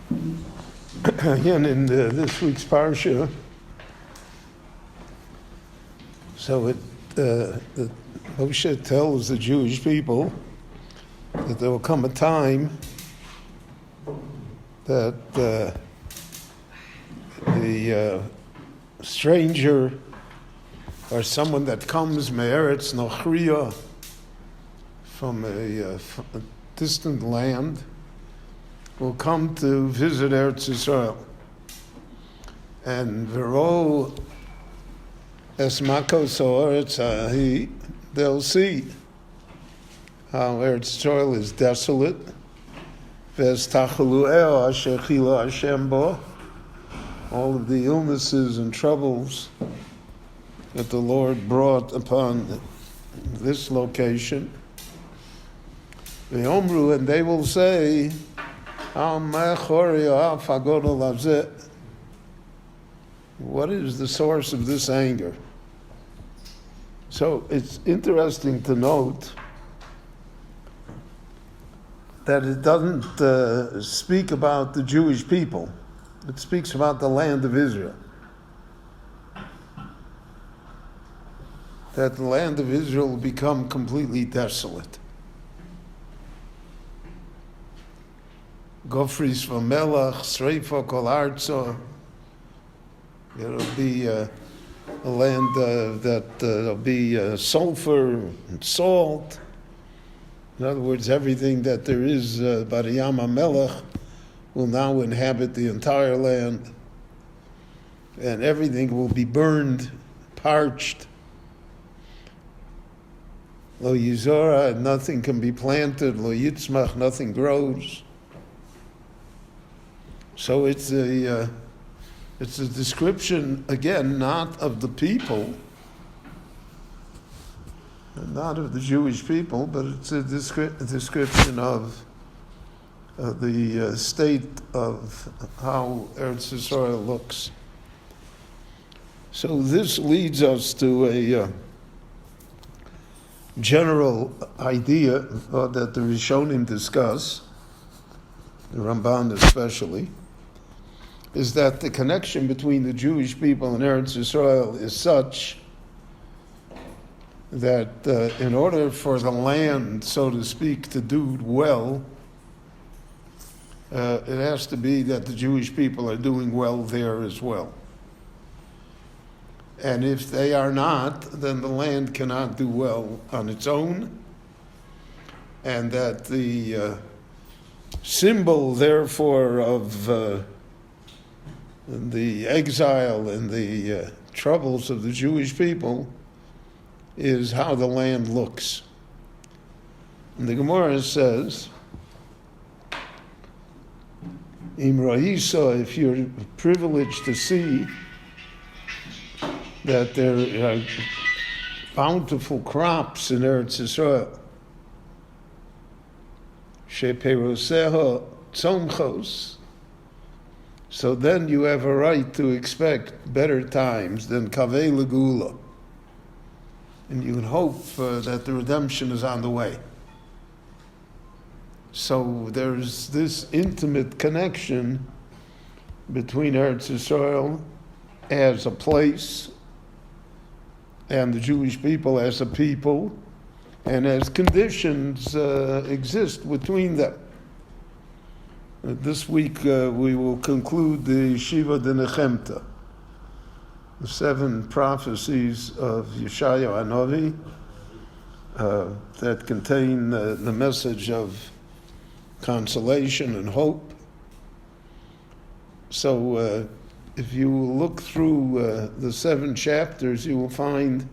Again, in this week's parsha, so Moshe tells the Jewish people that there will come a time that the stranger or someone that comes me'eretz nochriya from a distant land will come to visit Eretz Yisrael, and v'ro es makos ha'aretz ha'hi, they'll see how Eretz Yisrael is desolate. V'es tachalu'eo asher chila Hashem bo, all of the illnesses and troubles that the Lord brought upon this location. V'yomru, and they will say, what is the source of this anger? So it's interesting to note that it doesn't speak about the Jewish people. It speaks about the land of Israel. That the land of Israel will become completely desolate. Gofris v'melach, sreifa kol arzo. It'll be a land that'll be sulfur and salt. In other words, everything that there is Bariyam HaMelech will now inhabit the entire land, and everything will be burned, parched. Lo yizora, nothing can be planted. Lo yitzmach, nothing grows. So it's a description, again, not of the people, not of the Jewish people, but it's a description of the state of how Eretz Yisrael looks. So this leads us to a general idea that the Rishonim discuss, the Ramban especially, is that the connection between the Jewish people and Eretz Yisrael is such that in order for the land, so to speak, to do well, it has to be that the Jewish people are doing well there as well. And if they are not, then the land cannot do well on its own, and that the symbol, therefore, of the exile and the troubles of the Jewish people is how the land looks. And the Gemara says, Imra'isa, if you're privileged to see that there are bountiful crops in Eretz Yisrael, sheperoseha tzomchos, so then you have a right to expect better times than kaveh legula. And you can hope that the redemption is on the way. So there's this intimate connection between Eretz Yisrael as a place and the Jewish people as a people, and as conditions exist between them. This week we will conclude the Shiva de Nechemta, the 7 prophecies of Yeshayahu Hanavi that contain the message of consolation and hope. So if you look through the 7 chapters, you will find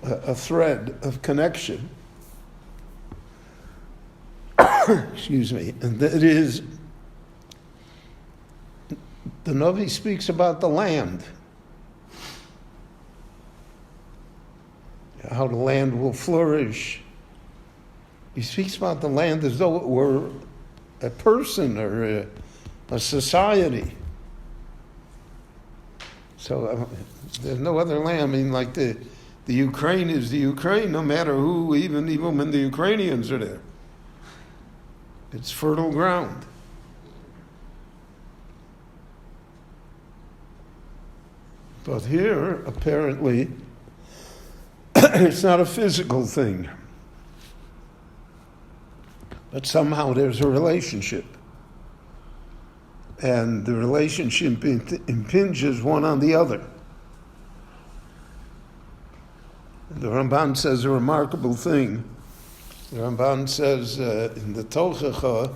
a thread of connection. Excuse me. And that is, the Navi speaks about the land, how the land will flourish. He speaks about the land as though it were a person or a society. So there's no other land. I mean, like the Ukraine is the Ukraine, no matter who, even when the Ukrainians are there. It's fertile ground. But here, apparently, it's not a physical thing. But somehow there's a relationship. And the relationship impinges one on the other. And the Ramban says a remarkable thing. The Ramban says in the Tochacha,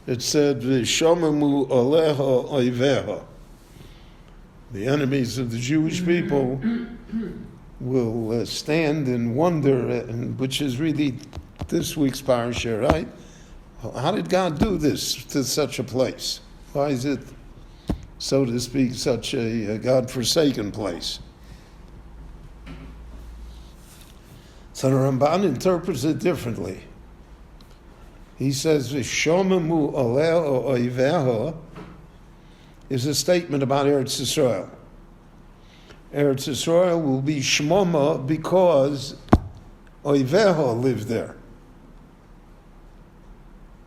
it said, "V'shomamu oleha oiveha." The enemies of the Jewish people will stand in wonder, which is really this week's parasha, right? How did God do this to such a place? Why is it, so to speak, such a God-forsaken place? So the Ramban interprets it differently. He says, "V'shomamu oleh oiveha" is a statement about Eretz Yisrael. Eretz Yisrael will be shmoma because oiveha lived there.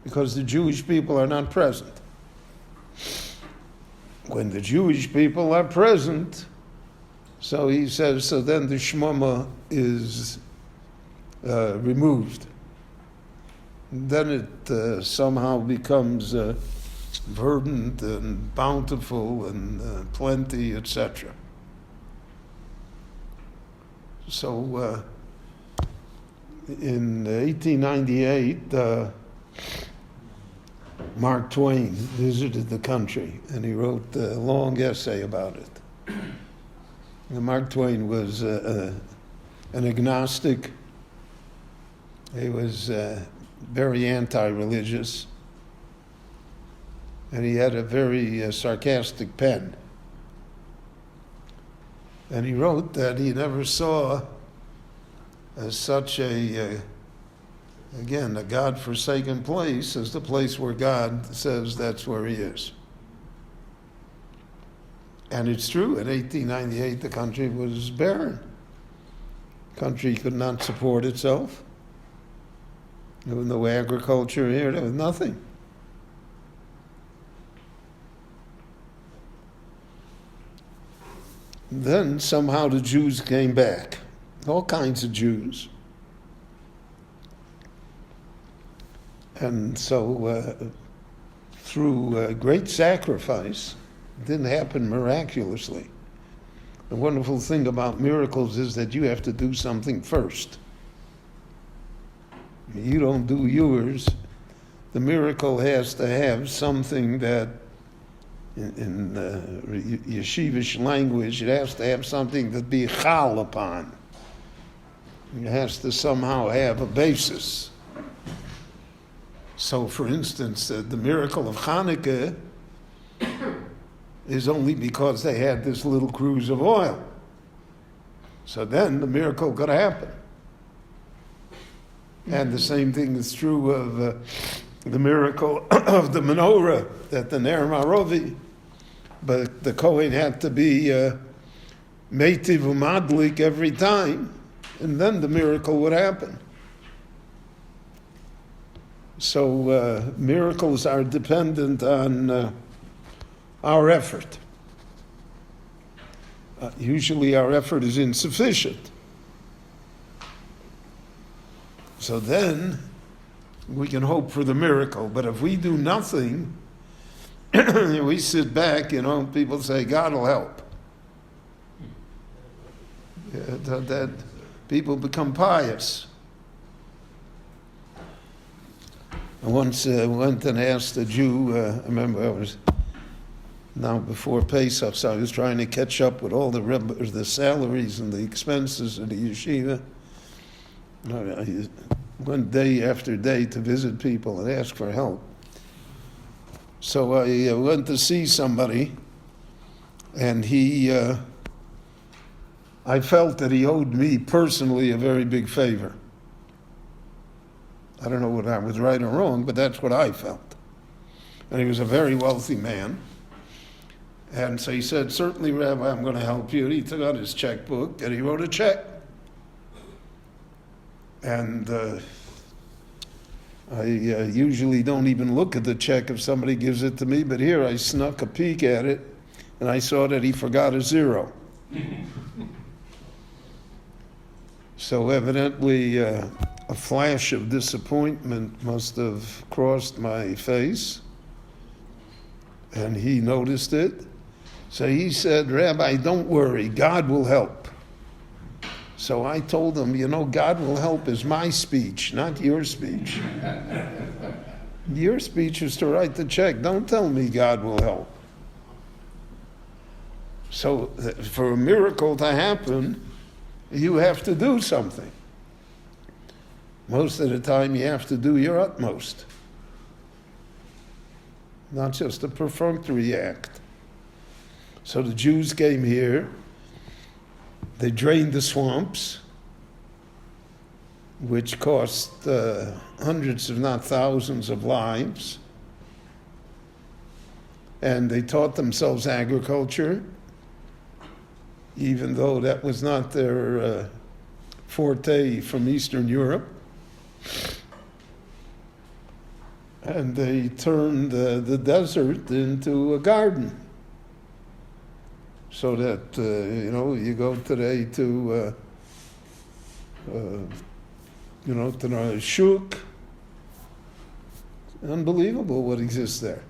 Because the Jewish people are not present. When the Jewish people are present, so he says, so then the shmoma is removed. Then it somehow becomes verdant and bountiful and plenty, etc. So in 1898, Mark Twain visited the country and he wrote a long essay about it. And Mark Twain was an agnostic. He was very anti-religious, and he had a very sarcastic pen. And he wrote that he never saw such a God-forsaken place as the place where God says that's where he is. And it's true, in 1898 the country was barren. The country could not support itself. There was no agriculture here, there was nothing. Then somehow the Jews came back, all kinds of Jews. And so through great sacrifice, it didn't happen miraculously. The wonderful thing about miracles is that you have to do something first. You don't do yours. The miracle has to have something that, in yeshivish language, it has to have something that be chal upon. It has to somehow have a basis. So, for instance, the miracle of Hanukkah is only because they had this little cruse of oil. So then the miracle could happen. And the same thing is true of the miracle of the menorah, that the Ner Marovi, but the Kohen had to be meitiv umadlik every time, and then the miracle would happen. So miracles are dependent on our effort. Usually our effort is insufficient. So then we can hope for the miracle. But if we do nothing, we sit back, people say, God will help. That people become pious. I once went and asked a Jew, I remember I was now before Pesach, so I was trying to catch up with all the salaries and the expenses of the yeshiva. I went day after day to visit people and ask for help. So I went to see somebody, and I felt that he owed me personally a very big favor. I don't know whether I was right or wrong, but that's what I felt. And he was a very wealthy man. And so he said, certainly, Rabbi, I'm going to help you. And he took out his checkbook and he wrote a check. And I usually don't even look at the check if somebody gives it to me, but here I snuck a peek at it, and I saw that he forgot a zero. So evidently, a flash of disappointment must have crossed my face, and he noticed it. So he said, Rabbi, don't worry, God will help. So I told him, God will help is my speech, not your speech. Your speech is to write the check. Don't tell me God will help. So for a miracle to happen, you have to do something. Most of the time you have to do your utmost. Not just a perfunctory act. So the Jews came here, they drained the swamps, which cost hundreds if not thousands of lives, and they taught themselves agriculture, even though that was not their forte from Eastern Europe. And they turned the desert into a garden. So that, you go today to, to the shuk. Unbelievable what exists there.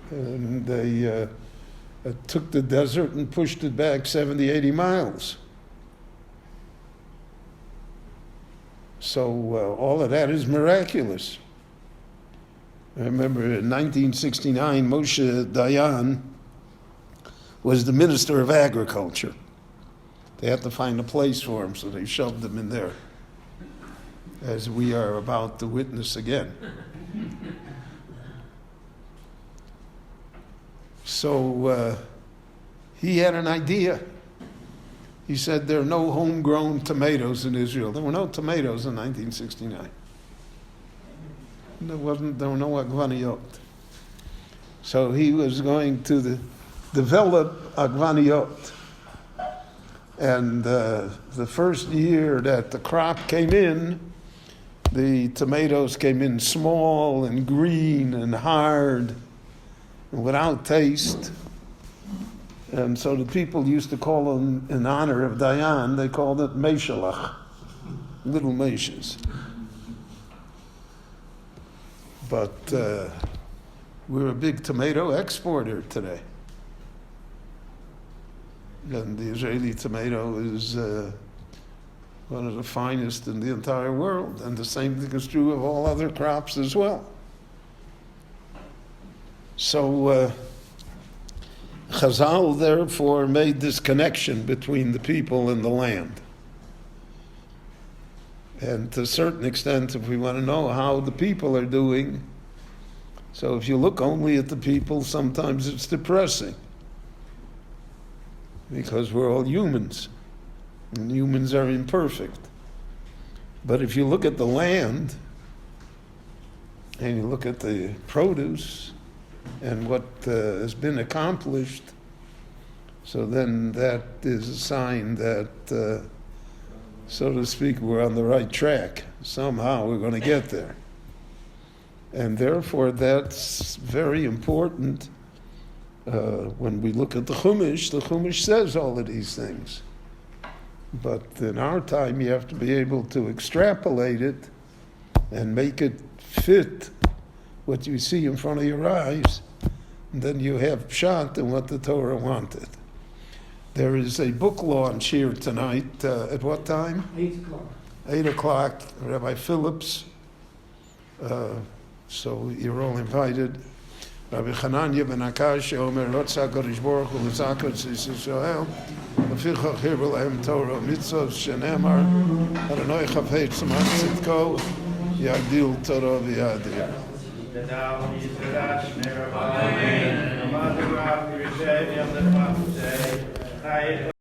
And they took the desert and pushed it back 70, 80 miles. So all of that is miraculous. I remember in 1969, Moshe Dayan was the Minister of Agriculture. They had to find a place for him, so they shoved him in there, as we are about to witness again. So he had an idea. He said there are no homegrown tomatoes in Israel. There were no tomatoes in 1969. There were no agvaniyot. So he was going to develop agvaniyot. And the first year that the crop came in, the tomatoes came in small and green and hard and without taste. And so the people used to call them, in honor of Dayan, they called it Meshalach, little meshes. But we're a big tomato exporter today. And the Israeli tomato is one of the finest in the entire world. And the same thing is true of all other crops as well. So Chazal, therefore, made this connection between the people and the land. And to a certain extent, if we want to know how the people are doing, so if you look only at the people, sometimes it's depressing. Because we're all humans, and humans are imperfect. But if you look at the land, and you look at the produce, and what has been accomplished, so then that is a sign that, so to speak, we're on the right track. Somehow we're going to get there. And therefore that's very important. When we look at the Chumash says all of these things. But in our time, you have to be able to extrapolate it and make it fit what you see in front of your eyes. And then you have pshat in what the Torah wanted. There is a book launch here tonight. At what time? 8 o'clock. 8 o'clock, Rabbi Phillips. So you're all invited. Rabbi Hananya ben Akash, Omer Rotsa Gorish Baruch Hu L'Zakar Tzis Yisrael, Lefichach Hirba Lahem Torah Mitzvot Shenemar, Adonai Chavei Tzemach Tzidko, Yagdil Torah V'Yadir. Amen.